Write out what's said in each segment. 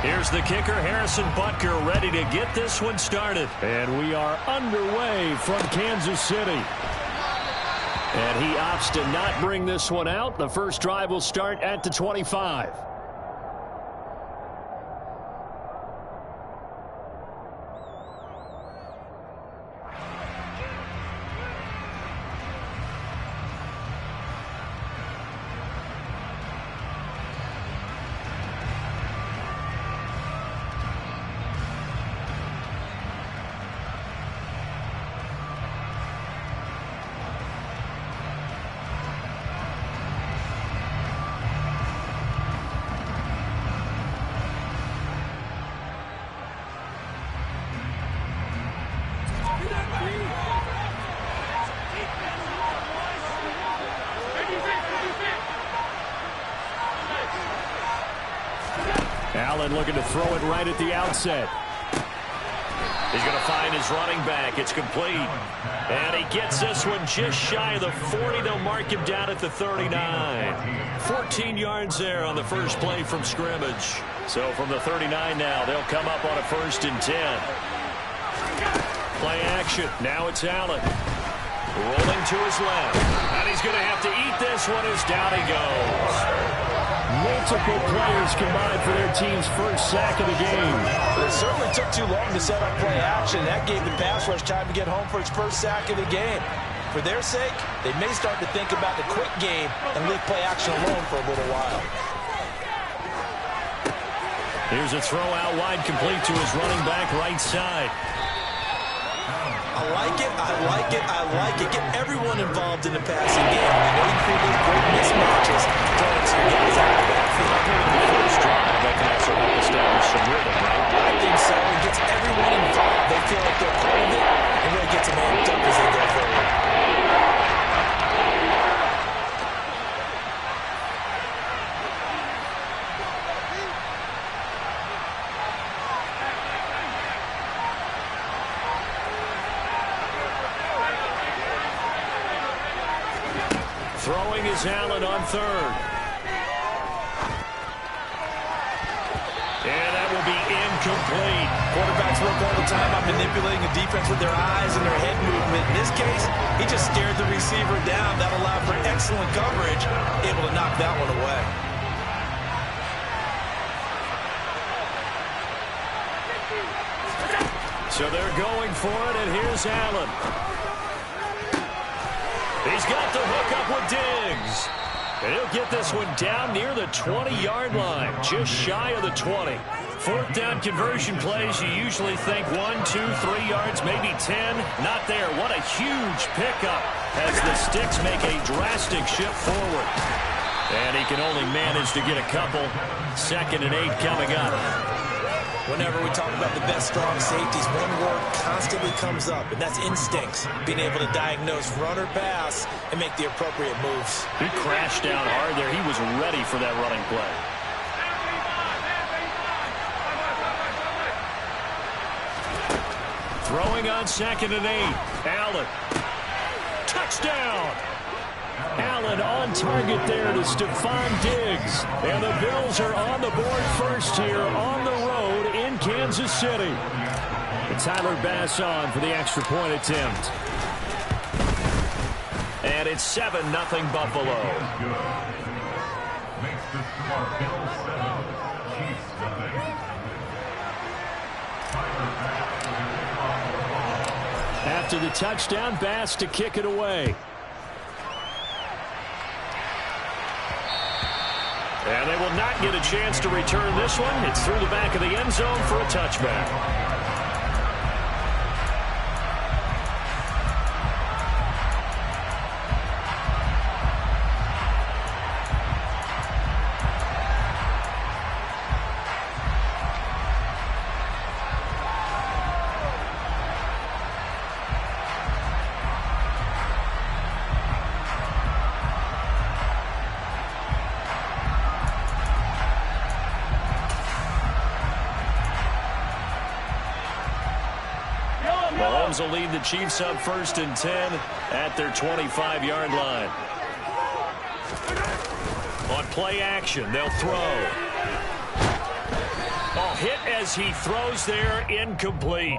Here's the kicker, Harrison Butker, ready to get this one started. And we are underway from Kansas City. And he opts to not bring this one out. The first drive will start at the 25. Allen looking to throw it right at the outset. He's going to find his running back. It's complete. And he gets this one just shy of the 40. They'll mark him down at the 39. 14 yards there on the first play from scrimmage. So from the 39 now, they'll come up on a 1st and 10. Play action. Now it's Allen. Rolling to his left. And he's going to have to eat this one as down he goes. Multiple players combined for their team's first sack of the game. It certainly took too long to set up play action. That gave the pass rush time to get home for its first sack of the game. For their sake, they may start to think about the quick game and leave play action alone for a little while. Here's a throw out wide, complete to his running back right side. I like it, I like it, I like it. Get everyone involved in the passing game. I know you create those great mismatches, throwing some guys out of the backfield. The first drive, that can also help establish some rhythm, right? I think so. It gets everyone involved. They feel like they're part of it, and really gets them amped up as they go forward. Throwing is Allen on 3rd. And that will be incomplete. Quarterbacks work all the time on manipulating the defense with their eyes and their head movement. In this case, he just stared the receiver down. That allowed for excellent coverage, able to knock that one away. So they're going for it, and here's Allen. He's got the hook up with Diggs. And he'll get this one down near the 20-yard line, just shy of the 20. 4th down conversion plays, you usually think 1, 2, 3 yards, maybe 10. Not there. What a huge pickup as the Sticks make a drastic shift forward. And he can only manage to get a couple. 2nd and 8 coming up. Whenever we talk about the best strong safeties, one word constantly comes up, and that's instincts. Being able to diagnose run or pass and make the appropriate moves. He crashed down hard there. He was ready for that running play. Throwing on 2nd and 8. Allen. Touchdown! Allen on target there to Stephon Diggs. And the Bills are on the board first here on the road in Kansas City. And Tyler Bass on for the extra point attempt. And it's 7-0 Buffalo. After the touchdown, Bass to kick it away. And they will not get a chance to return this one. It's through the back of the end zone for a touchback. Mahomes will lead the Chiefs up 1st and 10 at their 25-yard line. On play action, they'll throw. A hit as he throws there, incomplete.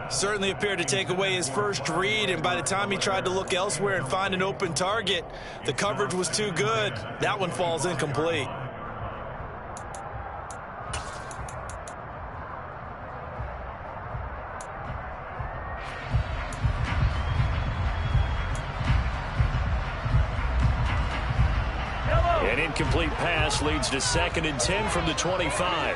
Certainly appeared to take away his first read, and by the time he tried to look elsewhere and find an open target, the coverage was too good. That one falls incomplete. An incomplete pass leads to 2nd and 10 from the 25.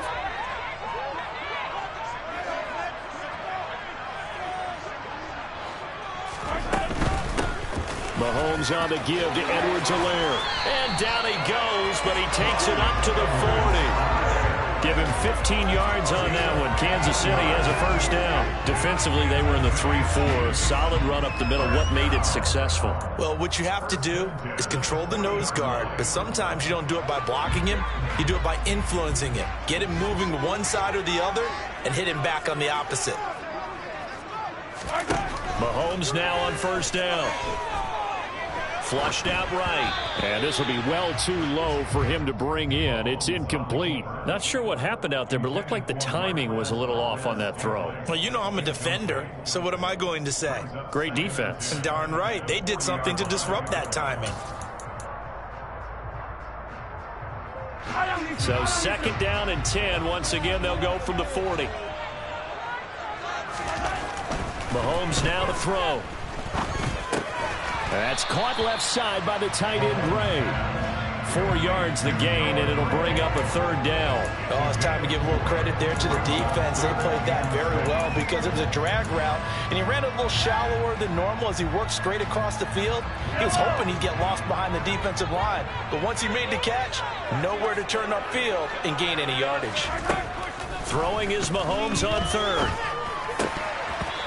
Mahomes on the give to Edwards-Helaire. And down he goes, but he takes it up to the 40. Give him 15 yards on that one. Kansas City has a first down. Defensively, they were in the 3-4. Solid run up the middle. What made it successful? Well, what you have to do is control the nose guard, but sometimes you don't do it by blocking him. You do it by influencing him. Get him moving to one side or the other and hit him back on the opposite. Mahomes now on first down. Flushed out right. And this will be well too low for him to bring in. It's incomplete. Not sure what happened out there, but it looked like the timing was a little off on that throw. Well, you know I'm a defender, so what am I going to say? Great defense. And darn right, they did something to disrupt that timing. So 2nd down and 10. Once again, they'll go from the 40. Mahomes now to throw. That's caught left side by the tight end, Gray. 4 yards the gain, and it'll bring up a 3rd down. Oh, it's time to give a little credit there to the defense. They played that very well because it was a drag route, and he ran a little shallower than normal as he worked straight across the field. He was hoping he'd get lost behind the defensive line, but once he made the catch, nowhere to turn upfield and gain any yardage. Throwing is Mahomes on 3rd.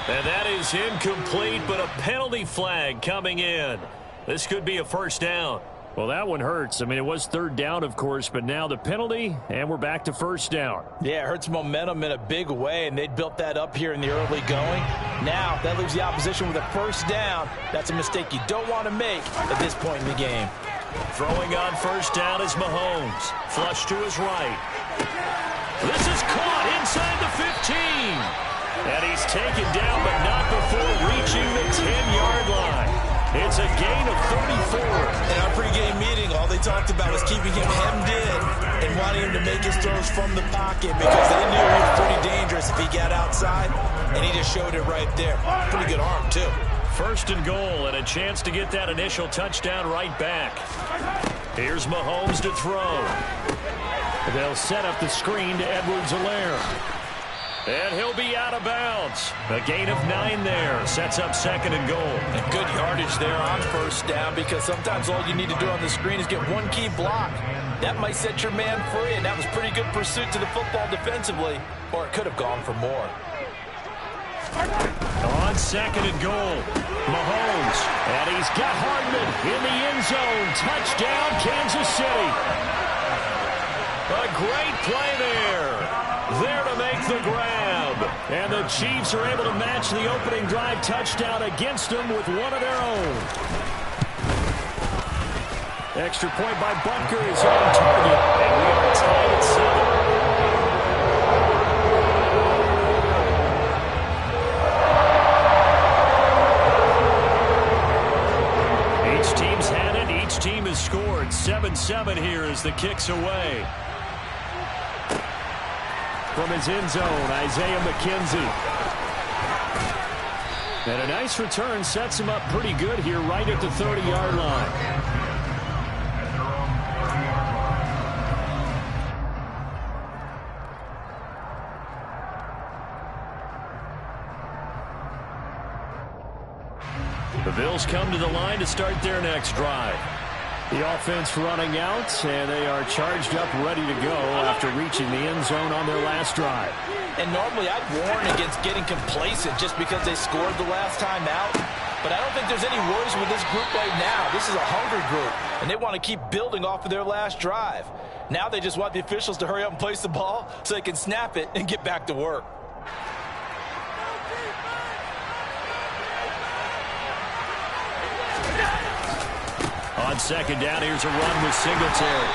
And that is incomplete, but a penalty flag coming in. This could be a first down. Well, that one hurts. I mean, it was 3rd down, of course, but now the penalty, and we're back to first down. Yeah, it hurts momentum in a big way, and they built that up here in the early going. Now, that leaves the opposition with a first down. That's a mistake you don't want to make at this point in the game. Throwing on first down is Mahomes. Flush to his right. This is caught inside the 15. And he's taken down, but not before reaching the 10-yard line. It's a gain of 34. In our pregame meeting, all they talked about was keeping him hemmed in and wanting him to make his throws from the pocket because they knew he was pretty dangerous if he got outside, and he just showed it right there. Pretty good arm, too. 1st and goal, and a chance to get that initial touchdown right back. Here's Mahomes to throw. They'll set up the screen to Edwards-Helaire. And he'll be out of bounds. A gain of 9 there. Sets up 2nd and goal. And good yardage there on first down because sometimes all you need to do on the screen is get one key block. That might set your man free, and that was pretty good pursuit to the football defensively, or it could have gone for more. On 2nd and goal, Mahomes. And he's got Hardman in the end zone. Touchdown, Kansas City. A great play there. There to make the grab. And the Chiefs are able to match the opening drive touchdown against them with one of their own. Extra point by Butker is on target. And we are tied at 7. Each team's had it. Each team has scored. 7-7 here as the kick's away. From his end zone, Isaiah McKenzie. And a nice return sets him up pretty good here right at the 30-yard line. The Bills come to the line to start their next drive. The offense running out, and they are charged up, ready to go after reaching the end zone on their last drive. And normally I'd warn against getting complacent just because they scored the last time out. But I don't think there's any worries with this group right now. This is a hungry group, and they want to keep building off of their last drive. Now they just want the officials to hurry up and place the ball so they can snap it and get back to work. On 2nd down, here's a run with Singletary.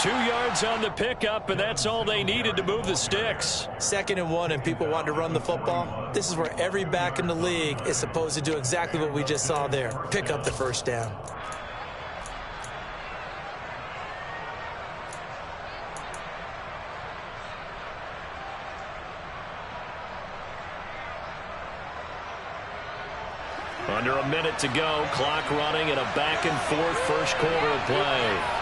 2 yards on the pickup, and that's all they needed to move the sticks. 2nd and 1, and people want to run the football. This is where every back in the league is supposed to do exactly what we just saw there. Pick up the first down. Under a minute to go, clock running in a back-and-forth first quarter of play.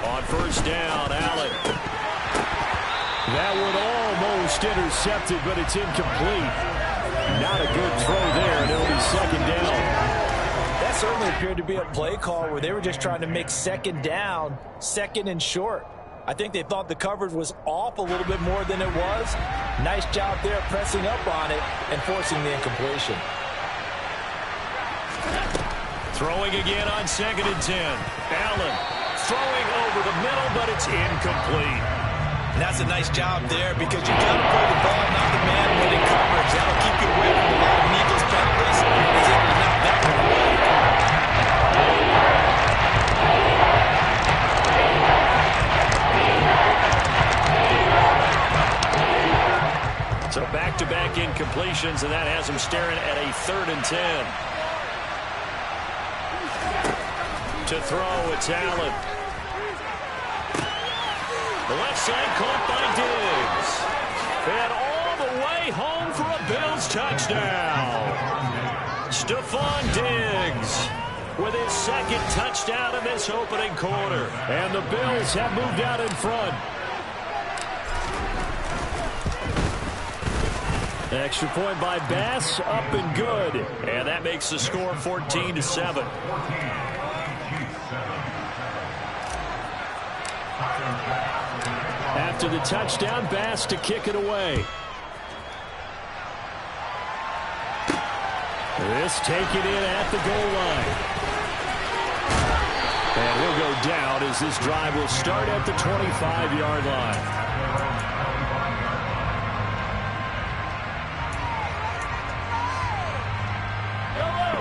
On first down, Allen. That one almost intercepted, but it's incomplete. Not a good throw there, and it'll be 2nd down. That certainly appeared to be a play call where they were just trying to make 2nd down, 2nd and short. I think they thought the coverage was off a little bit more than it was. Nice job there pressing up on it and forcing the incompletion. Throwing again on 2nd and 10. Allen throwing over the middle, but it's incomplete. And that's a nice job there because you got to play the ball, not the man winning coverage. That'll keep you away from a lot of needless penalties. He's able to knock that one away. So back-to-back incompletions, and that has him staring at a 3rd and 10. To throw, it's Allen. The left side caught by Diggs. And all the way home for a Bills touchdown. Stephon Diggs with his 2nd touchdown in this opening quarter. And the Bills have moved out in front. Extra point by Bass, up and good. And that makes the score 14-7. After the touchdown, Bass to kick it away. This taken in at the goal line. And he'll go down as this drive will start at the 25-yard line.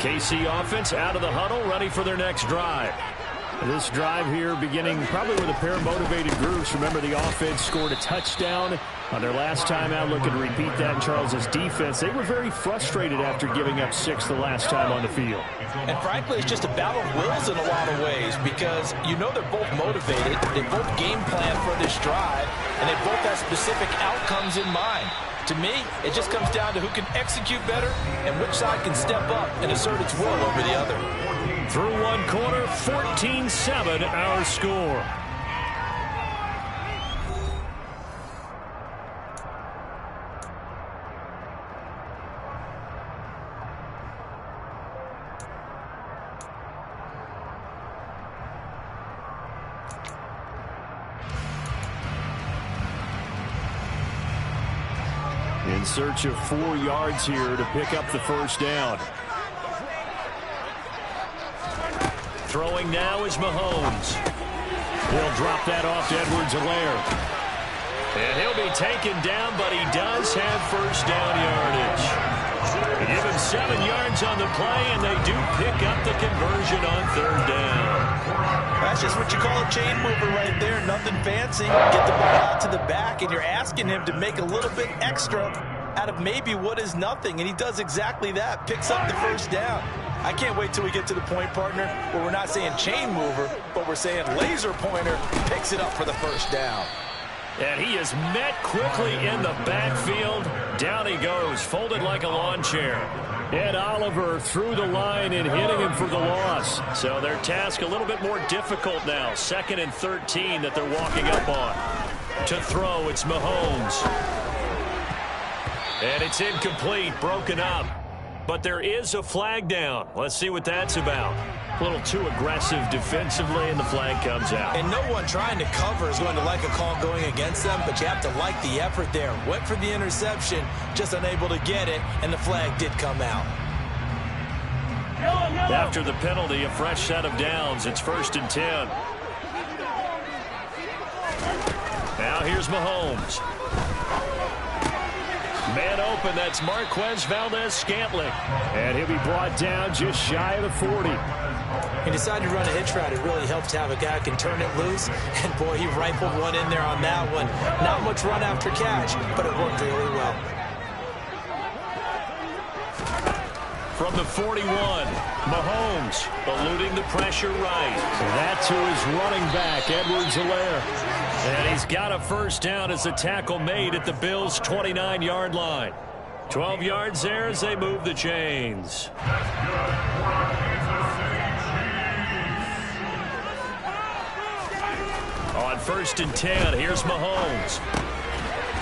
KC offense out of the huddle, ready for their next drive. This drive here beginning probably with a pair of motivated groups. Remember, the offense scored a touchdown on their last time out. Looking to repeat that in Charles's defense. They were very frustrated after giving up 6 the last time on the field. And frankly, it's just a battle of wills in a lot of ways because you know they're both motivated. They both game plan for this drive, and they both have specific outcomes in mind. To me, it just comes down to who can execute better and which side can step up and assert its will over the other. Through one quarter, 14-7 our score. In search of 4 yards here to pick up the first down. Throwing now is Mahomes. He'll drop that off to Edwards-Helaire. And he'll be taken down, but he does have first down yardage. They give him 7 yards on the play, and they do pick up the conversion on 3rd down. That's just what you call a chain mover right there. Nothing fancy. Get the ball out to the back, and you're asking him to make a little bit extra out of maybe what is nothing, and he does exactly that. Picks up the first down. I can't wait till we get to the point, partner, where we're not saying chain mover, but we're saying laser pointer picks it up for the first down. And he is met quickly in the backfield. Down he goes, folded like a lawn chair. Ed Oliver through the line and hitting him for the loss. So their task a little bit more difficult now. 2nd and 13 that they're walking up on. To throw, it's Mahomes. And it's incomplete, broken up. But there is a flag down. Let's see what that's about. A little too aggressive defensively, and the flag comes out. And no one trying to cover is going to like a call going against them, but you have to like the effort there. Went for the interception, just unable to get it, and the flag did come out. After the penalty, a fresh set of downs. It's 1st and 10. Now here's Mahomes. Man open, that's Marquez Valdes-Scantling. And he'll be brought down just shy of the 40. He decided to run a hitch route. It really helped to have a guy who can turn it loose. And, boy, he rifled one in there on that one. Not much run after catch, but it worked really well. From the 41, Mahomes eluding the pressure right. That's who is running back, Edwards-Helaire. And he's got a first down as the tackle made at the Bills' 29-yard line. 12 yards there as they move the chains. On 1st and 10, here's Mahomes.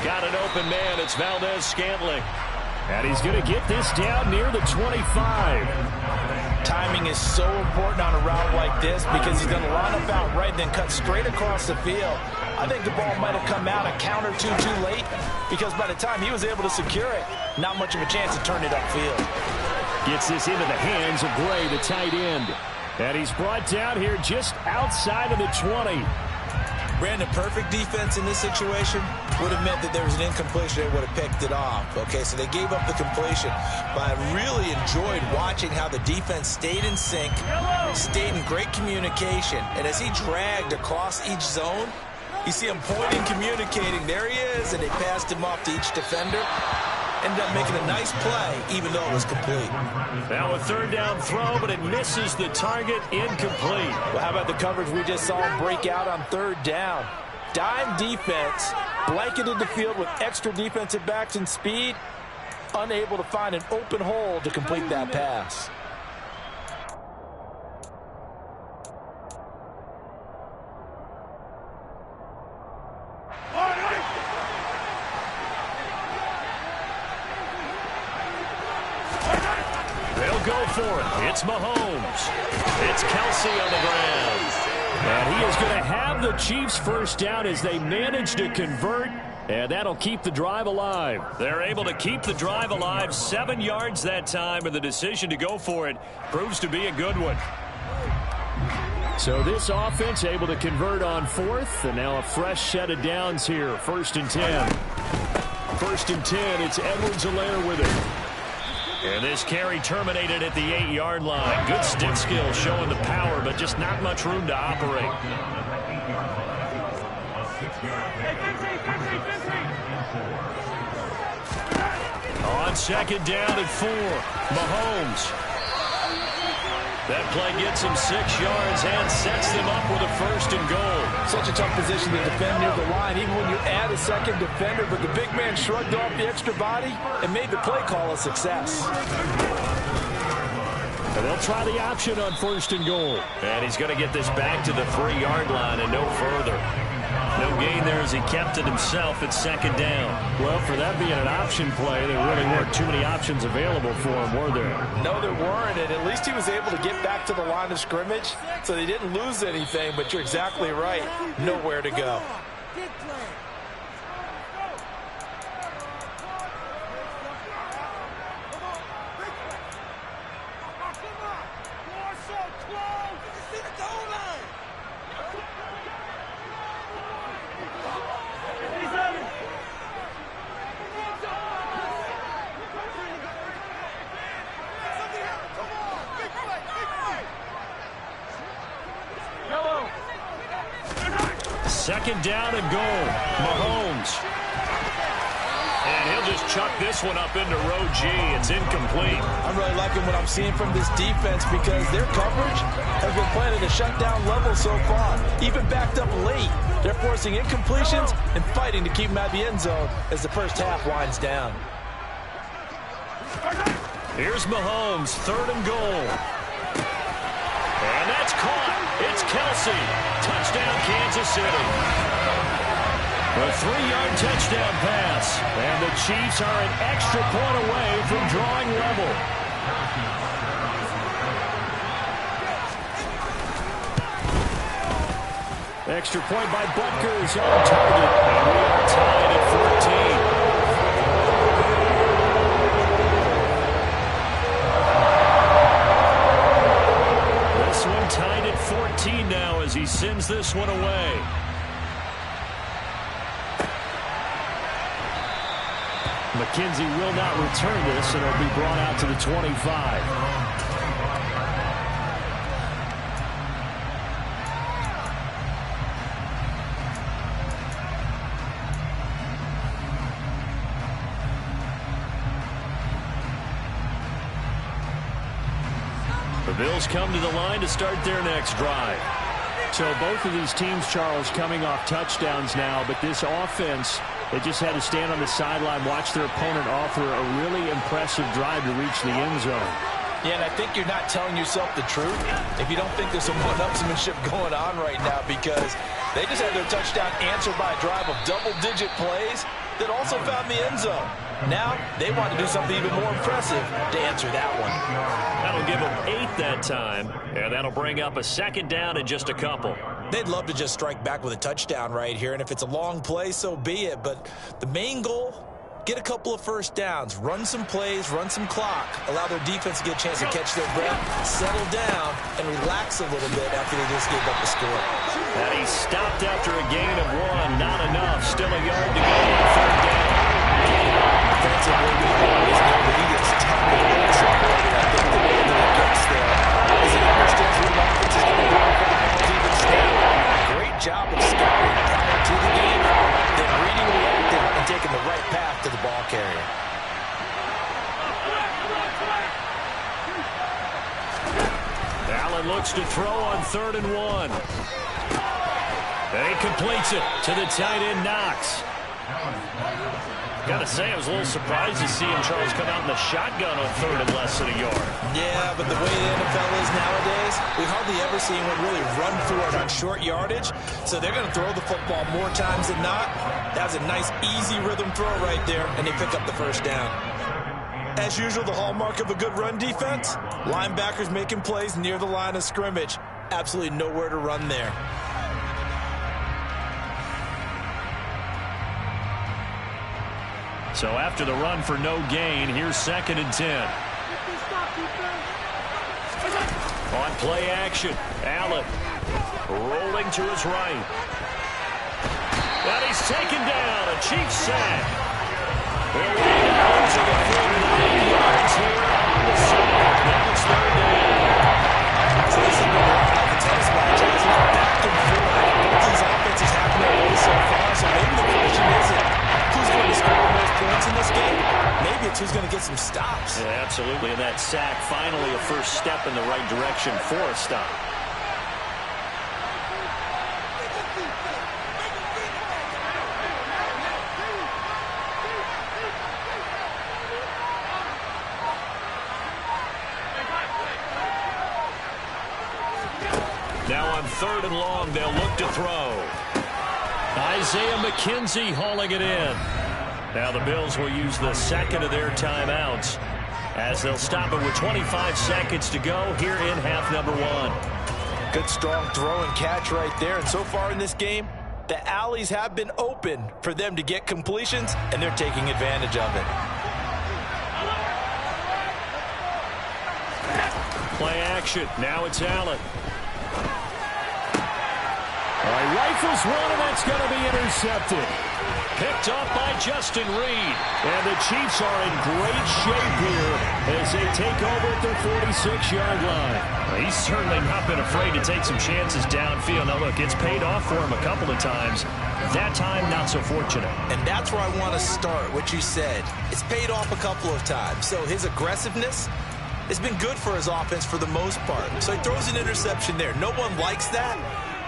Got an open man. It's Valdes-Scantling. And he's going to get this down near the 25. Timing is so important on a route like this because he's going to line up out right, then cut straight across the field. I think the ball might have come out a count or two too late because by the time he was able to secure it, not much of a chance to turn it upfield. Gets this into the hands of Gray, the tight end. And he's brought down here just outside of the 20. Brandon, perfect defense in this situation would have meant that there was an incompletion. They would have picked it off. Okay, so they gave up the completion. But I really enjoyed watching how the defense stayed in sync, stayed in great communication. And as he dragged across each zone, you see him pointing, communicating. There he is, and they passed him off to each defender. Ended up making a nice play, even though it was complete. Now a 3rd down throw, but it misses the target, incomplete. Well, how about the coverage we just saw him break out on 3rd down? Dime defense, blanketed the field with extra defensive backs and speed, unable to find an open hole to complete that pass. Go for it. It's Mahomes. It's Kelsey on the ground. And he is going to have the Chiefs first down as they manage to convert, and that'll keep the drive alive. They're able to keep the drive alive, 7 yards that time, and the decision to go for it proves to be a good one. So this offense able to convert on 4th, and now a fresh set of downs here. 1st and 10. 1st and 10, it's Edwards-Helaire with it. And this carry terminated at the 8-yard line. Good stick skill showing the power, but just not much room to operate. On 2nd down and 4, Mahomes. That play gets him 6 yards and sets them up with a 1st and goal. Such a tough position to defend near the line, even when you add a second defender, but the big man shrugged off the extra body and made the play call a success. And they'll try the option on 1st and goal. And he's going to get this back to the 3-yard line and no further. No gain there as he kept it himself at 2nd down. Well, for that being an option play, there really weren't too many options available for him, were there? No, there weren't, and at least he was able to get back to the line of scrimmage, so they didn't lose anything, but you're exactly right. Nowhere to go. Second down and goal. Mahomes. And he'll just chuck this one up into row G. It's incomplete. I'm really liking what I'm seeing from this defense because their coverage has been playing at a shutdown level so far. Even backed up late. They're forcing incompletions and fighting to keep them out of the end zone as the first half winds down. Here's Mahomes, 3rd and goal. And that's caught. It's Kelsey. Touchdown, Kansas City. A 3-yard touchdown pass. And the Chiefs are an extra point away from drawing level. Extra point by Butker is on target. And we are tied at 14. Tied at 14 now as he sends this one away. McKenzie will not return this, and it'll be brought out to the 25. The Bills come to the line to start their next drive. So both of these teams, Charles, coming off touchdowns now, but this offense, they just had to stand on the sideline, watch their opponent offer a really impressive drive to reach the end zone. Yeah, and I think you're not telling yourself the truth if you don't think there's some one-upsmanship going on right now, because they just had their touchdown answered by a drive of double-digit plays that also found the end zone. Now they want to do something even more impressive to answer that one. That'll give them 8 that time, and that'll bring up a second down in just a couple. They'd love to just strike back with a touchdown right here, and if it's a long play, so be it. But the main goal, get a couple of first downs, run some plays, run some clock, allow their defense to get a chance to catch their breath, settle down, and relax a little bit after they just gave up the score. And he stopped after a gain of 1. Not enough. Still a yard to go on third down. Defensively, we've always known that he gets tackled and separated. I think the way that he gets there is he understands what offense is going to do before the ball's even snapped. Great job of scouting prior to the game, then reading, reacting, and taking the right path to the ball carrier. Allen looks to throw on 3rd and 1. And he completes it to the tight end, Knox. Gotta say, I was a little surprised to see him, Charles, come out in the shotgun on 3rd and less than a yard. Yeah, but the way the NFL is nowadays, we hardly ever see anyone really run for it on short yardage. So they're going to throw the football more times than not. That was a nice, easy rhythm throw right there, and they pick up the first down. As usual, the hallmark of a good run defense, linebackers making plays near the line of scrimmage. Absolutely nowhere to run there. So after the run for no gain, here's 2nd and 10. On play action, Allen rolling to his right. And he's taken down, a Chiefs sack. They're losing it 49 yards here on the side. Now it's 3rd down. So this has been like a tennis match. It's back and forth. Both these offenses happen their way so far. So maybe the question isn't who's going to score the most points in this game. Maybe it's who's going to get some stops. Yeah, absolutely. And that sack, finally a first step in the right direction for a stop. Now on 3rd and long, they'll look to throw. Isaiah McKenzie hauling it in. Now the Bills will use the second of their timeouts as they'll stop it with 25 seconds to go here in half number 1. Good strong throw and catch right there. And so far in this game, the alleys have been open for them to get completions, and they're taking advantage of it. Play action. Now it's Allen. All right, rifles one, and that's going to be intercepted. Picked off by Justin Reed. And the Chiefs are in great shape here as they take over at their 46-yard line. Well, he's certainly not been afraid to take some chances downfield. Now, look, it's paid off for him a couple of times. That time, not so fortunate. And that's where I want to start, what you said. It's paid off a couple of times. So his aggressiveness has been good for his offense for the most part. So he throws an interception there. No one likes that,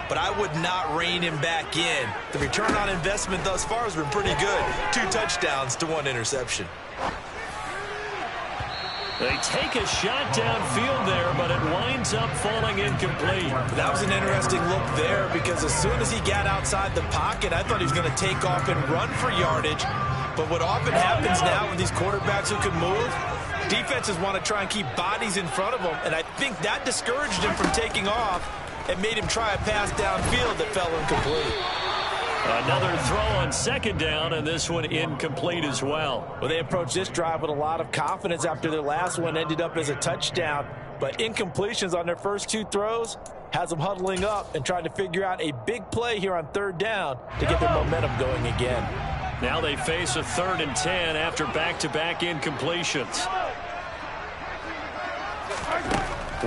but I would not rein him back in. The return on investment thus far has been pretty good. 2 touchdowns to 1 interception. They take a shot downfield there, but it winds up falling incomplete. That was an interesting look there because as soon as he got outside the pocket, I thought he was going to take off and run for yardage. But what often happens now with these quarterbacks who can move, defenses want to try and keep bodies in front of them, and I think that discouraged him from taking off and made him try a pass downfield that fell incomplete. Another throw on 2nd down, and this one incomplete as well. Well, they approached this drive with a lot of confidence after their last one ended up as a touchdown. But incompletions on their first 2 throws has them huddling up and trying to figure out a big play here on 3rd down to get their momentum going again. Now they face a 3rd and 10 after back-to-back incompletions.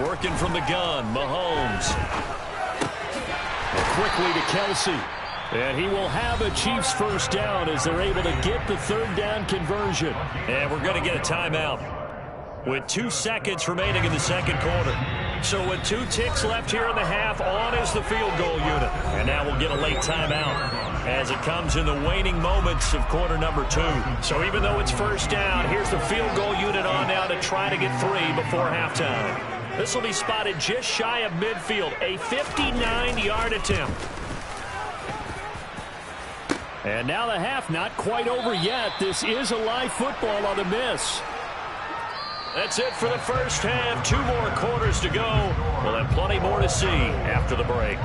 Working from the gun, Mahomes. Quickly to Kelsey. And he will have a Chiefs first down as they're able to get the 3rd down conversion. And we're going to get a timeout with 2 seconds remaining in the second quarter. So with 2 ticks left here in the half, on is the field goal unit. And now we'll get a late timeout as it comes in the waning moments of quarter number 2. So even though it's first down, here's the field goal unit on now to try to get 3 before halftime. This will be spotted just shy of midfield, a 59-yard attempt. And now the half not quite over yet. This is a live football on the miss. That's it for the first half. 2 more quarters to go. We'll have plenty more to see after the break.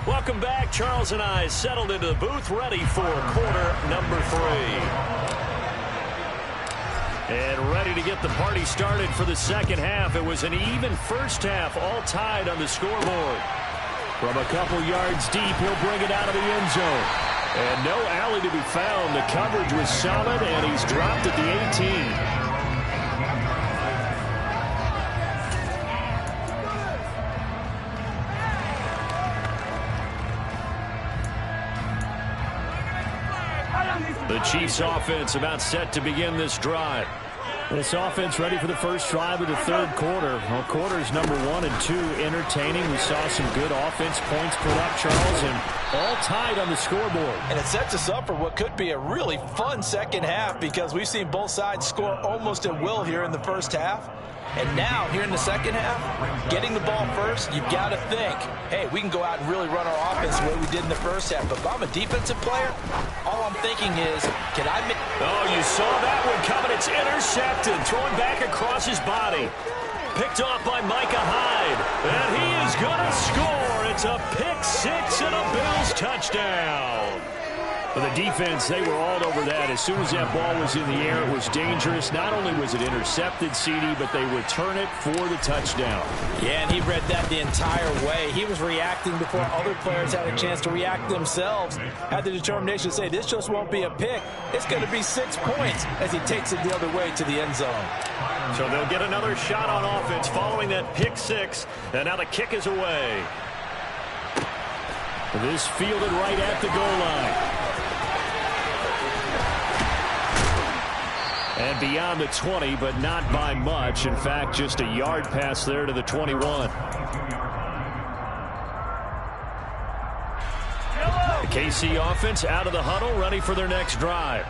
Welcome back. Charles and I settled into the booth, ready for quarter number 3. And ready to get the party started for the second half. It was an even first half, all tied on the scoreboard. From a couple yards deep, he'll bring it out of the end zone. And no alley to be found. The coverage was solid, and he's dropped at the 18. The Chiefs offense about set to begin this drive. This offense ready for the first drive of the third quarter. Well, quarters number 1 and 2 entertaining. We saw some good offense points put up, Charles, and all tied on the scoreboard. And it sets us up for what could be a really fun second half because we've seen both sides score almost at will here in the first half. And now, here in the second half, getting the ball first, you've got to think, hey, we can go out and really run our offense the way we did in the first half. But if I'm a defensive player, all I'm thinking is, can I make... Oh, you saw that one coming. It's intercepted. Throwing back across his body. Picked off by Micah Hyde. And he is going to score. It's a pick-6 and a Bills touchdown. For the defense, they were all over that. As soon as that ball was in the air, it was dangerous. Not only was it intercepted, CD, but they return it for the touchdown. Yeah, and he read that the entire way. He was reacting before other players had a chance to react themselves. Had the determination to say, this just won't be a pick. It's going to be 6 points as he takes it the other way to the end zone. So they'll get another shot on offense following that pick-6. And now the kick is away. This fielded right at the goal line. And beyond the 20, but not by much. In fact, just a yard pass there to the 21. The KC offense out of the huddle, ready for their next drive.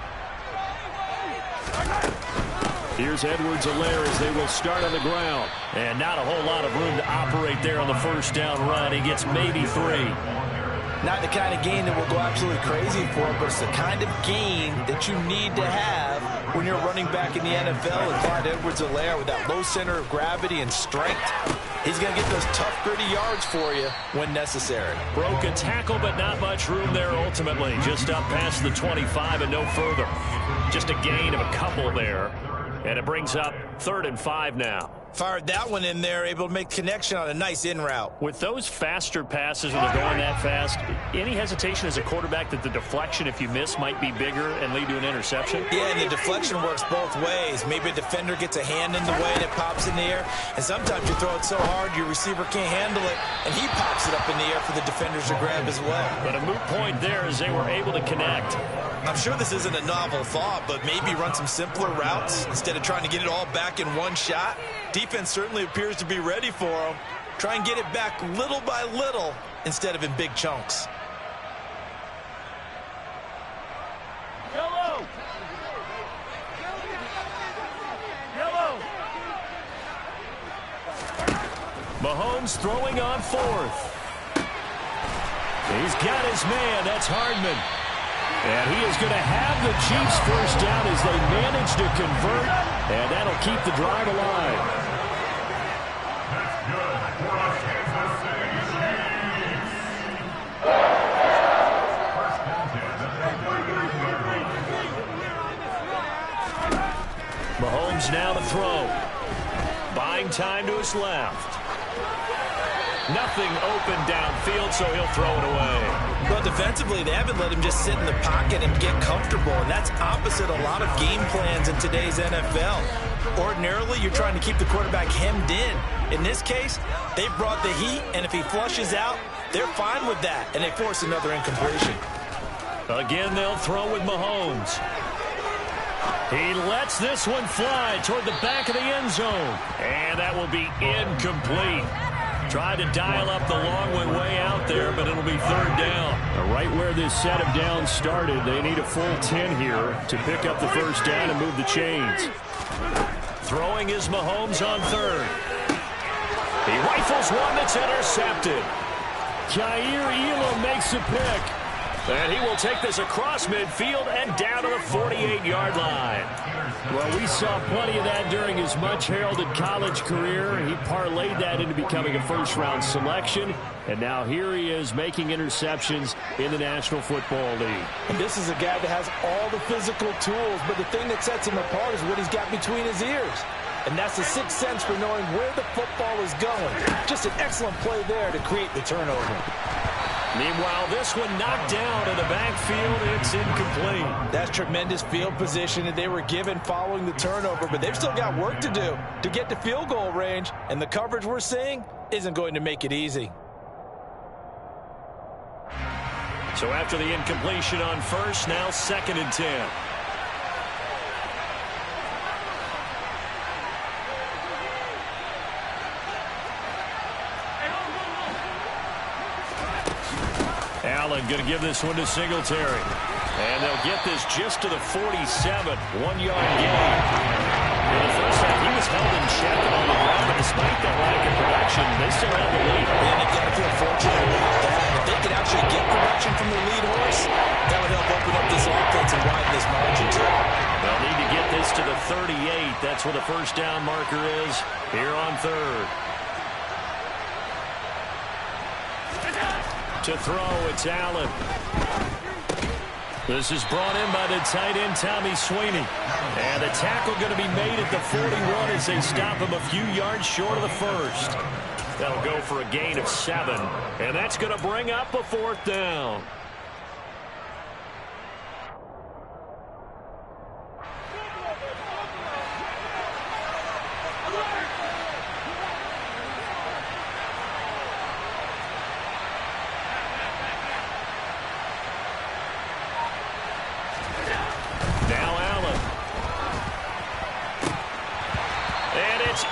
Here's Edwards-Helaire as they will start on the ground. And not a whole lot of room to operate there on the first down run. He gets maybe 3. Not the kind of gain that will go absolutely crazy for, but it's the kind of gain that you need to have when you're running back in the NFL. And Clyde Edwards-Helaire with that low center of gravity and strength, he's going to get those tough, gritty yards for you when necessary. Broke a tackle, but not much room there ultimately. Just up past the 25 and no further. Just a gain of a couple there. And it brings up 3rd and 5 now. Fired that one in there, able to make connection on a nice in route. With those faster passes when they're going that fast, any hesitation as a quarterback that the deflection, if you miss, might be bigger and lead to an interception? Yeah, and the deflection works both ways. Maybe a defender gets a hand in the way and it pops in the air. And sometimes you throw it so hard your receiver can't handle it, and he pops it up in the air for the defenders to grab as well. But a moot point there as they were able to connect. I'm sure this isn't a novel thought, but maybe run some simpler routes instead of trying to get it all back in one shot. Defense certainly appears to be ready for them. Try and get it back little by little instead of in big chunks. Yellow! Yellow! Mahomes throwing on 4th. He's got his man. That's Hardman. And he is going to have the Chiefs first down as they manage to convert, and that'll keep the drive alive. Mahomes now to throw. Buying time to his left. Nothing open downfield, so he'll throw it away. Well, defensively, they haven't let him just sit in the pocket and get comfortable, and that's opposite a lot of game plans in today's NFL. Ordinarily, you're trying to keep the quarterback hemmed in. In this case, they've brought the heat, and if he flushes out, they're fine with that, and they force another incompletion. Again, they'll throw with Mahomes. He lets this one fly toward the back of the end zone, and that will be incomplete. Tried to dial up the long one way out there, but it'll be third down. Right where this set of downs started, they need a full 10 here to pick up the first down and move the chains. Throwing is Mahomes on third. He rifles one that's intercepted. Jair Elam makes a pick. And he will take this across midfield and down to the 48-yard line. Well, we saw plenty of that during his much-heralded college career. He parlayed that into becoming a first-round selection. And now here he is making interceptions in the National Football League. And this is a guy that has all the physical tools, but the thing that sets him apart is what he's got between his ears. And that's the sixth sense for knowing where the football is going. Just an excellent play there to create the turnover. Meanwhile, this one knocked down in the backfield. It's incomplete. That's tremendous field position that they were given following the turnover, but they've still got work to do to get to field goal range, and the coverage we're seeing isn't going to make it easy. So after the incompletion on first, now 2nd and 10. Allen going to give this one to Singletary. And they'll get this just to the 47, 1-yard gain. In the first half, he was held in check on the ground, but despite that lack of production, they still have the lead. And they've got to feel fortunate about that. If they could actually get production from the lead horse, that would help open up this offense and widen this margin too. They'll need to get this to the 38. That's where the first down marker is here on third. To throw, it's Allen. This is brought in by the tight end, Tommy Sweeney. And the tackle going to be made at the 41 as they stop him a few yards short of the first. That'll go for a gain of 7. And that's going to bring up a 4th down.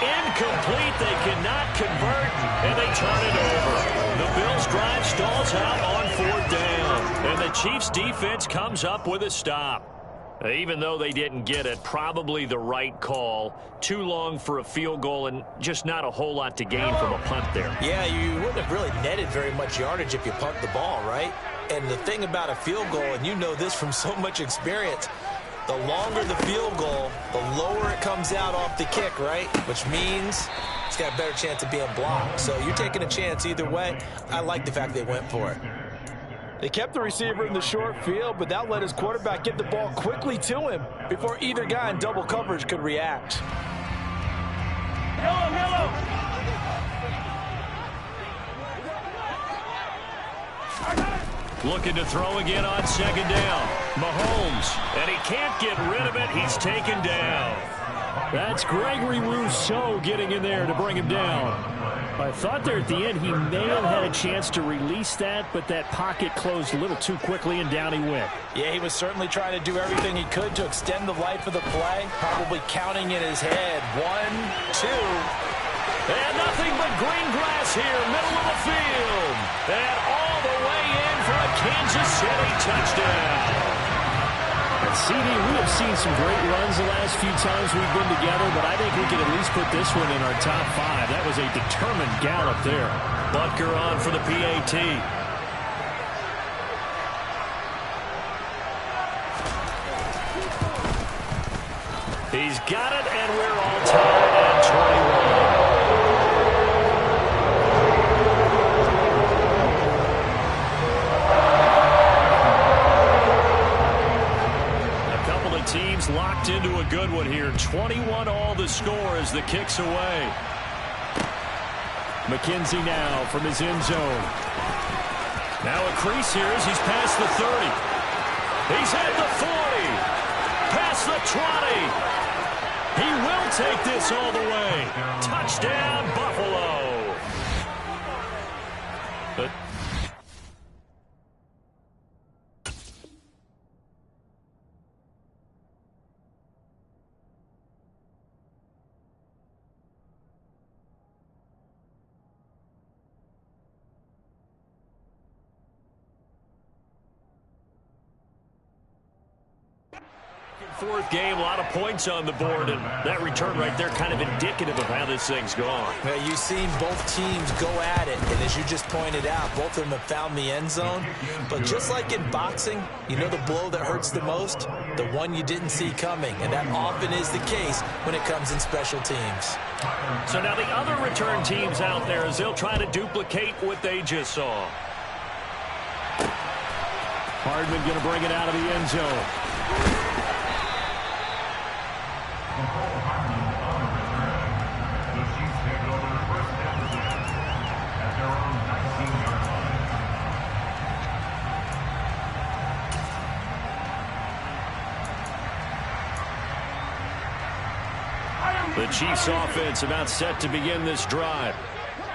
Incomplete. They cannot convert, and they turn it over. The Bills' drive stalls out on 4th down, and the Chiefs' defense comes up with a stop. Even though they didn't get it, probably the right call. Too long for a field goal and just not a whole lot to gain from a punt there. Yeah, you wouldn't have really netted very much yardage if you punt the ball, right? And the thing about a field goal, and you know this from so much experience, the longer the field goal, the lower it comes out off the kick, right? Which means it's got a better chance of being blocked. So you're taking a chance either way. I like the fact they went for it. They kept the receiver in the short field, but that let his quarterback get the ball quickly to him before either guy in double coverage could react. Looking to throw again on 2nd down. Mahomes, and he can't get rid of it. He's taken down. That's Gregory Rousseau getting in there to bring him down. I thought there at the end he may have had a chance to release that, but that pocket closed a little too quickly, and down he went. Yeah, he was certainly trying to do everything he could to extend the life of the play, probably counting in his head. 1, 2. And nothing but green grass here, middle of the field. And all the way in for a Kansas City touchdown. And CD, we have seen some great runs the last few times we've been together, but I think we can at least put this one in our top 5. That was a determined gallop there. Butker on for the PAT. He's got it, and we're all tied at 21. teams locked into a good one here. 21-all the score as the kick's away. McKenzie now from his end zone. Now a crease here as he's past the 30. He's at the 40. Past the 20. He will take this all the way. Touchdown, Buffalo. But fourth game, a lot of points on the board, and that return right there kind of indicative of how this thing's gone. Well, you've seen both teams go at it, and as you just pointed out, both of them have found the end zone. But just like in boxing, you know the blow that hurts the most? The one you didn't see coming, and that often is the case when it comes in special teams. So now the other return teams out there as they'll try to duplicate what they just saw. Hardman going to bring it out of the end zone. The Chiefs offense about set to begin this drive.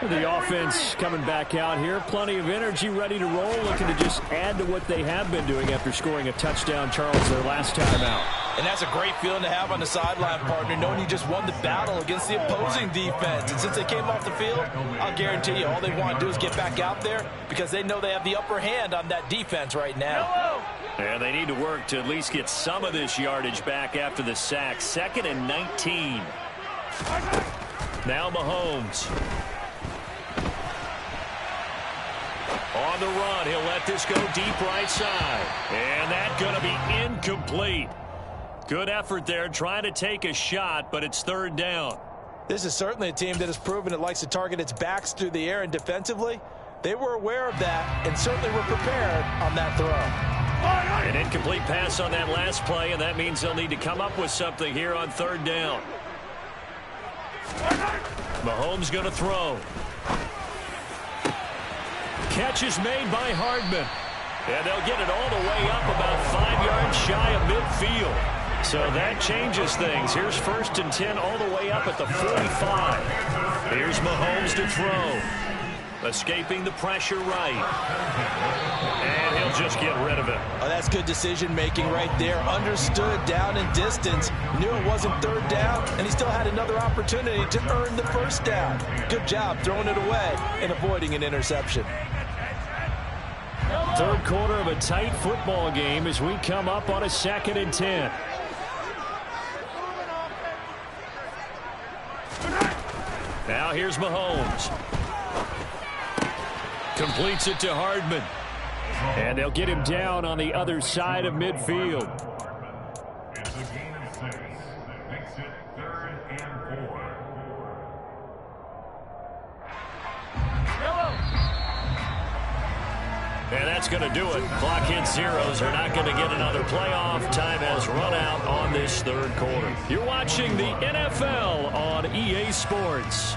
The offense coming back out here. Plenty of energy, ready to roll, looking to just add to what they have been doing after scoring a touchdown, Charles, their last time out. And that's a great feeling to have on the sideline, partner, knowing you just won the battle against the opposing defense. And since they came off the field, I'll guarantee you all they want to do is get back out there because they know they have the upper hand on that defense right now. And they need to work to at least get some of this yardage back after the sack. 2nd and 19. Now Mahomes. On the run, he'll let this go deep right side. And that's going to be incomplete. Good effort there, trying to take a shot, but it's 3rd down. This is certainly a team that has proven it likes to target its backs through the air, and defensively, they were aware of that and certainly were prepared on that throw. An incomplete pass on that last play, and that means they'll need to come up with something here on 3rd down. Mahomes going to throw. Catch is made by Hardman. And they'll get it all the way up about 5 yards shy of midfield. So that changes things. Here's 1st and 10 all the way up at the 45. Here's Mahomes to throw. Escaping the pressure right. And he'll just get rid of it. Oh, that's good decision-making right there. Understood down and distance. Knew it wasn't 3rd down, and he still had another opportunity to earn the 1st down. Good job throwing it away and avoiding an interception. 3rd quarter of a tight football game as we come up on a 2nd and 10. Now here's Mahomes. Completes it to Hardman. And they'll get him down on the other side of midfield. It's a gain of 6. Makes it 3rd and 4. And that's going to do it. Clock hits zeros. They're not going to get another playoff. Time has run out on this 3rd quarter. You're watching the NFL on EA Sports.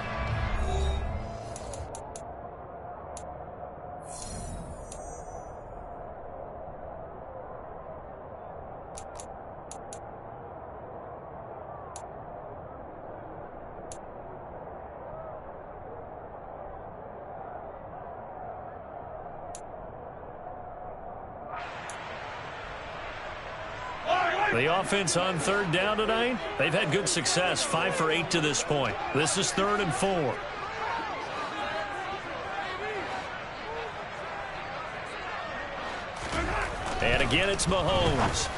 The offense on 3rd down tonight, they've had good success, 5 for 8 to this point. This is 3rd and 4. And again, it's Mahomes.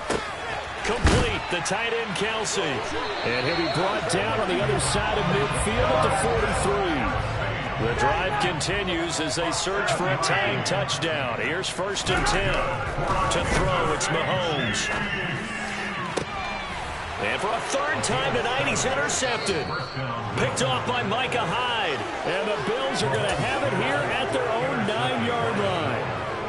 Complete, the tight end, Kelsey. And he'll be brought down on the other side of midfield at the 43. The drive continues as they search for a tying touchdown. Here's 1st and 10. To throw, it's Mahomes. And for a 3rd time tonight, he's intercepted. Picked off by Micah Hyde. And the Bills are going to have it here at their own 9-yard line.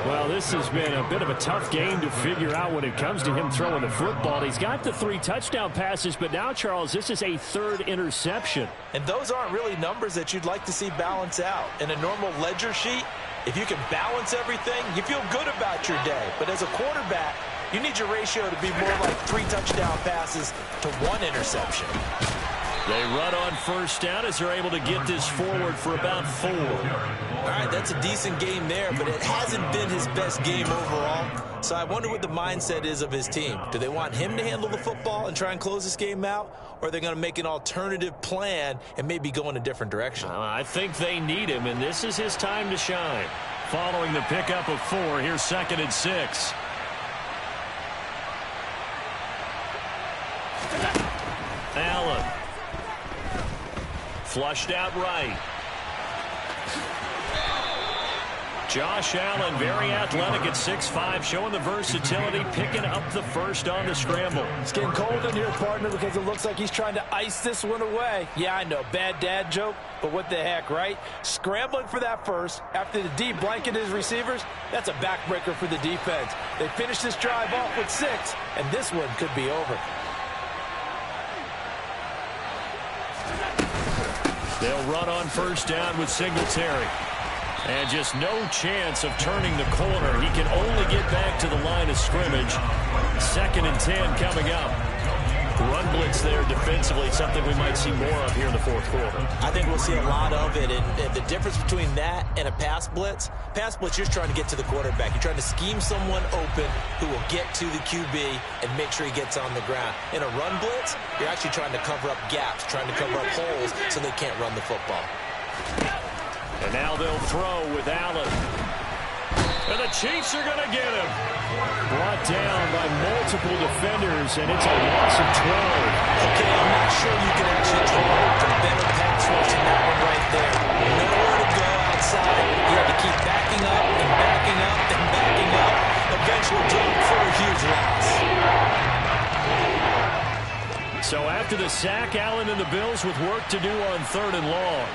Well, this has been a bit of a tough game to figure out when it comes to him throwing the football. He's got the 3 touchdown passes, but now, Charles, this is a 3rd interception. And those aren't really numbers that you'd like to see balance out. In a normal ledger sheet, if you can balance everything, you feel good about your day. But as a quarterback, you need your ratio to be more like 3 touchdown passes to 1 interception. They run on first down as they're able to get this forward for about 4. All right, that's a decent game there, but it hasn't been his best game overall. So I wonder what the mindset is of his team. Do they want him to handle the football and try and close this game out? Or are they going to make an alternative plan and maybe go in a different direction? I think they need him, and this is his time to shine. Following the pickup of 4, here's 2nd and 6. Allen. Flushed out right. Josh Allen, very athletic at 6'5", showing the versatility, picking up the first on the scramble. It's getting cold in here, partner, because it looks like he's trying to ice this one away. Yeah, I know, bad dad joke, but what the heck, right? Scrambling for that first after the D blanketed his receivers, that's a backbreaker for the defense. They finished this drive off with 6, and this one could be over. They'll run on first down with Singletary. And just no chance of turning the corner. He can only get back to the line of scrimmage. 2nd and 10 coming up. Run blitz there defensively, something we might see more of here in the 4th quarter. I think we'll see a lot of it. And the difference between that and a pass blitz, you're just trying to get to the quarterback. You're trying to scheme someone open who will get to the QB and make sure he gets on the ground. In a run blitz, you're actually trying to cover up gaps, trying to cover up holes so they can't run the football. And now they'll throw with Allen. And the Chiefs are going to get him. Brought down by multiple defenders, and it's a loss of 12. Okay, I'm not sure you can actually draw the better pass rush in that one right there. Nowhere to go outside. You have to keep backing up and backing up and backing up. Eventually drop for a huge loss. So after the sack, Allen and the Bills with work to do on 3rd and long.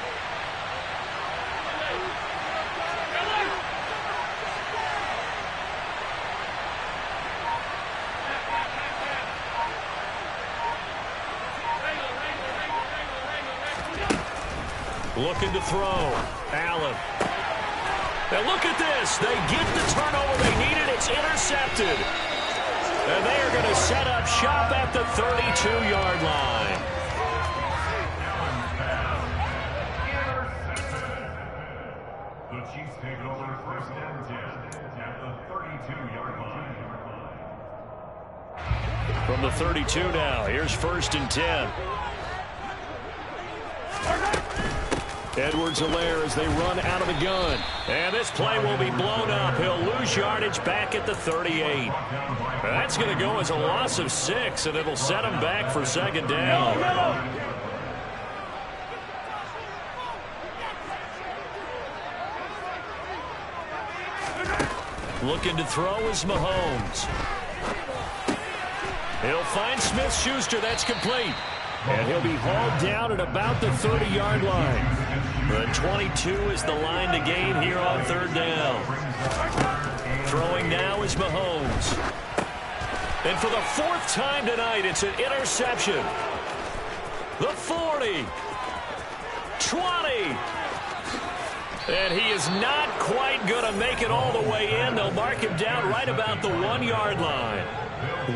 Looking to throw. Allen. Now look at this. They get the turnover they needed. It's intercepted. And they are going to set up shop at the 32-yard line. The Chiefs take it over 1st and 10 at the 32-yard line. From the 32 now, here's 1st and 10. Edwards-Helaire as they run out of the gun. And this play will be blown up. He'll lose yardage back at the 38. That's going to go as a loss of 6, and it'll set him back for 2nd down. Looking to throw is Mahomes. He'll find Smith-Schuster. That's complete. And he'll be hauled down at about the 30-yard line. The 22 is the line to gain here on 3rd down. Throwing now is Mahomes. And for the 4th time tonight, it's an interception. The 40. 20. And he is not quite going to make it all the way in. They'll mark him down right about the 1-yard line.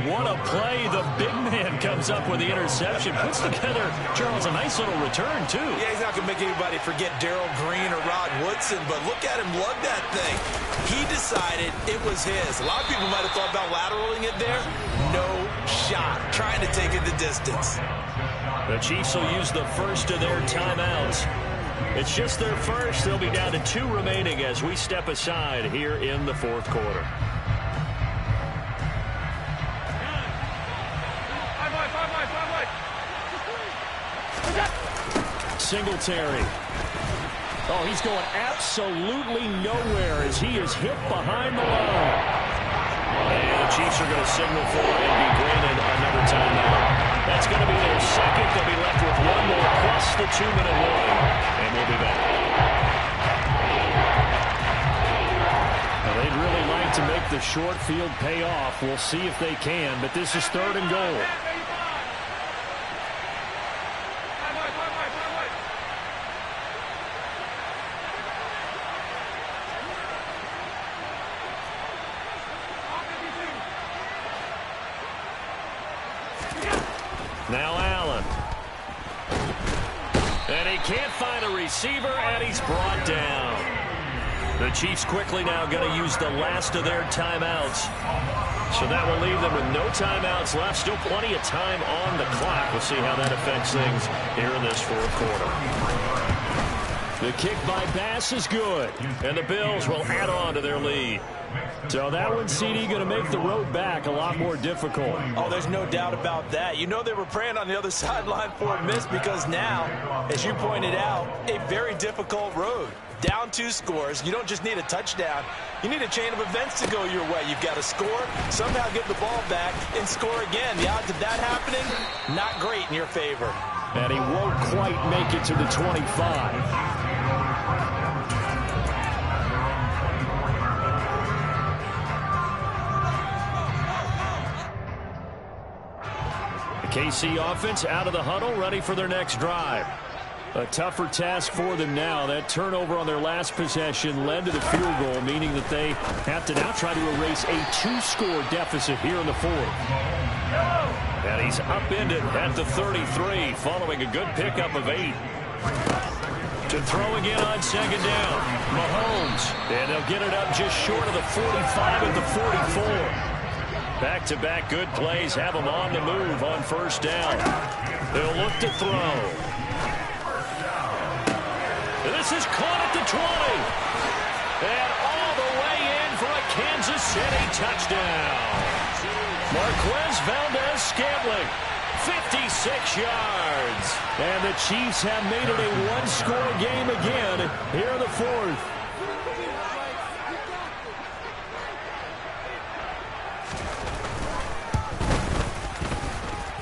What a play. The big man comes up with the interception. Puts together, Charles, a nice little return, too. Yeah, he's not going to make anybody forget Darrell Green or Rod Woodson, but look at him lug that thing. He decided it was his. A lot of people might have thought about lateraling it there. No shot. Trying to take it the distance. The Chiefs will use the first of their timeouts. It's just their first. They'll be down to 2 remaining as we step aside here in the 4th quarter. Singletary. Oh, he's going absolutely nowhere as he is hit behind the line. And the Chiefs are going to signal for and be granted another timeout. That's going to be their 2nd. They'll be left with 1 more plus the 2-minute warning. And we'll be back. They'd really like to make the short field pay off. We'll see if they can, but this is 3rd and goal. Now Allen. And he can't find a receiver, and he's brought down. The Chiefs quickly now going to use the last of their timeouts. So that will leave them with no timeouts left. Still plenty of time on the clock. We'll see how that affects things here in this 4th quarter. The kick by Bass is good, and the Bills will add on to their lead. So that one, CD, going to make the road back a lot more difficult. Oh, there's no doubt about that. You know they were praying on the other sideline for a miss because now, as you pointed out, a very difficult road. Down 2 scores. You don't just need a touchdown. You need a chain of events to go your way. You've got to score, somehow get the ball back, and score again. The odds of that happening, not great in your favor. And he won't quite make it to the 25. KC offense out of the huddle, ready for their next drive. A tougher task for them now. That turnover on their last possession led to the field goal, meaning that they have to now try to erase a 2-score deficit here in the 4th. And he's upended at the 33, following a good pickup of 8. To throw again on 2nd down. Mahomes, and they'll get it up just short of the 45 at the 44. Back-to-back good plays have them on the move on 1st down. They'll look to throw. This is caught at the 20. And all the way in for a Kansas City touchdown. Marquez Valdez-Scantling, 56 yards. And the Chiefs have made it a 1-score game again here in the 4th.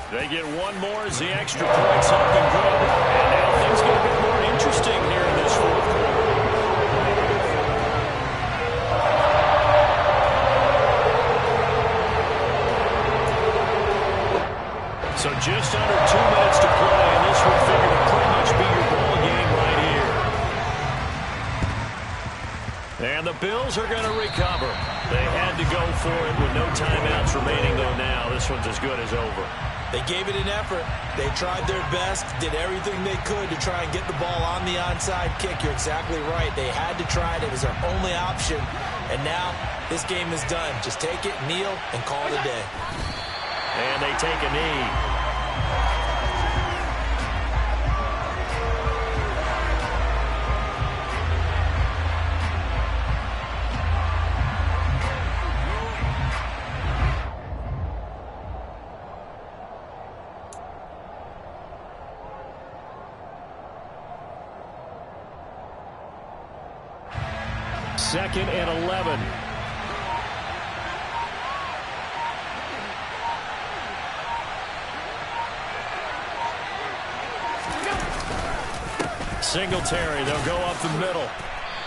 They get one more as the extra points up and good. And now things get a bit more interesting here in this 4th quarter. So just under 2 minutes to play, and this would figure to pretty much be your ball game right here. And the Bills are going to recover. They had to go for it with no timeouts remaining, though now this one's as good as over. They gave it an effort. They tried their best, did everything they could to try and get the ball on the onside kick. You're exactly right. They had to try it. It was their only option. And now this game is done. Just take it, kneel, and call it a day. And they take a knee. Second and 11. Singletary, they'll go up the middle.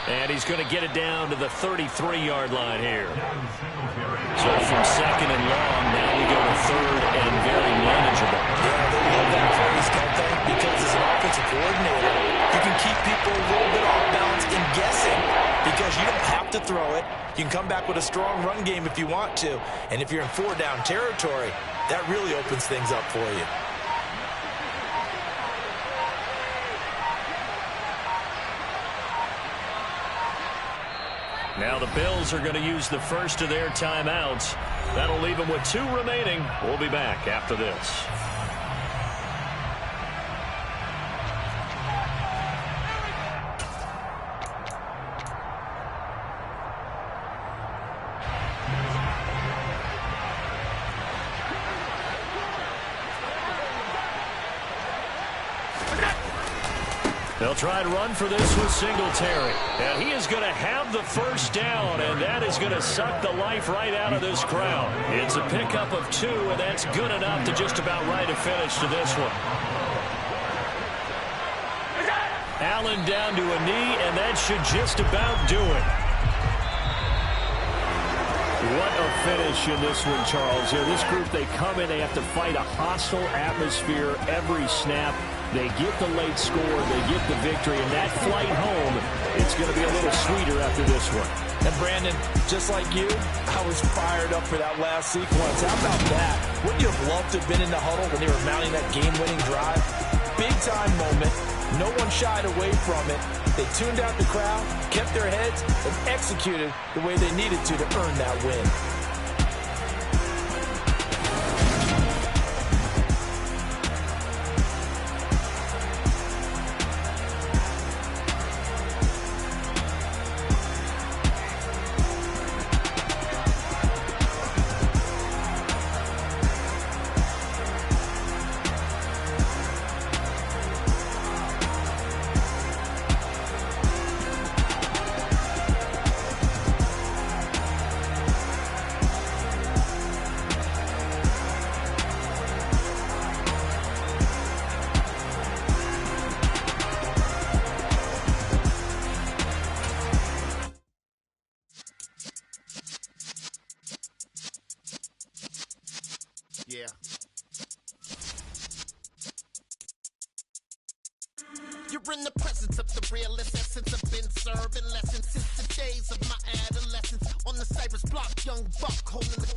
And he's going to get it down to the 33-yard line here. So from 2nd and long, now we go to 3rd and very manageable. Yeah, they love that phrase, don't they? Because as an offensive coordinator, you can keep people a little bit off balance and guessing. Because you don't have to throw it. You can come back with a strong run game if you want to. And if you're in 4-down territory, that really opens things up for you. Now the Bills are going to use the first of their timeouts. That'll leave them with 2 remaining. We'll be back after this. They'll try to run for this with Singletary. And he is going to have the first down, and that is going to suck the life right out of this crowd. It's a pickup of 2, and that's good enough to just about write a finish to this one. Allen down to a knee, and that should just about do it. What a finish in this one, Charles. This group, they come in, they have to fight a hostile atmosphere every snap. They get the late score, they get the victory, and that flight home, it's going to be a little sweeter after this one. And Brandon, just like you, I was fired up for that last sequence. How about that? Wouldn't you have loved to have been in the huddle when they were mounting that game-winning drive? Big-time moment. No one shied away from it. They tuned out the crowd, kept their heads, and executed the way they needed to earn that win. Yeah. You're in the presence of the realest essence. I've been serving lessons since the days of my adolescence. On the Cypress block, young buck holding the